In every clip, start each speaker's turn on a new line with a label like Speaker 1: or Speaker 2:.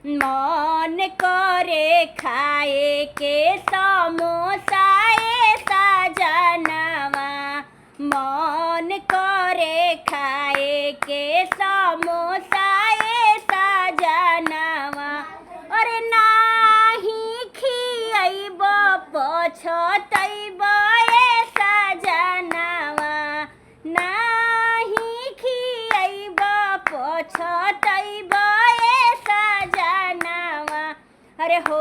Speaker 1: मन करे खाए के समोसा ए सजनवा, मन करे खाए के समोसा ए सजनवा। अरे नाही खियब पछतैब ए सजनवा, नाही खियब पछतैब ए सजनवा। अरे हो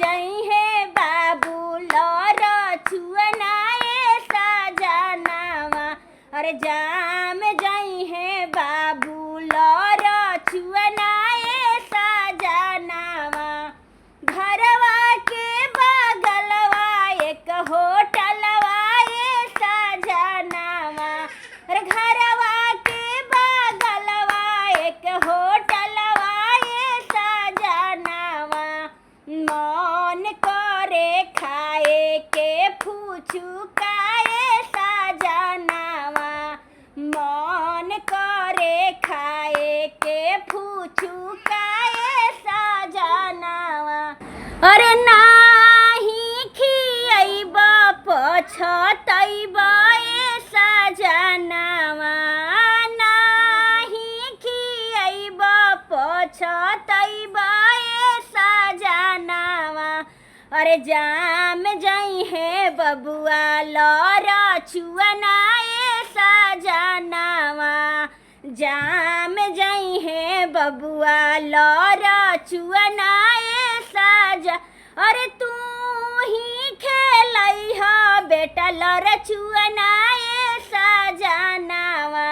Speaker 1: जइहे बाबू लर छुअना ए सजनवा, अरे जाम जइहे बाबू लर छुअना ए सजनवा। घरवा के बगलवा एक होटलवा ए सजनवा, अरे घरवा के बगलवा एक होटलवा ए सजनवा। मन करे खाए के फुचुका ए सजनवा, मन करे खाए के फुचुका ए सजनवा। अरे नाही खियब पछतैब ए सजनवा, नाही खियब पछतैब ए सजनवा। अरे जाम जइहे बबुआ लर छुअना ए सजनवा, जाम जइहे बबुआ लर छुअना ए सज। अरे तू ही खेलैह बेटा लर छुअना ए सजनवा।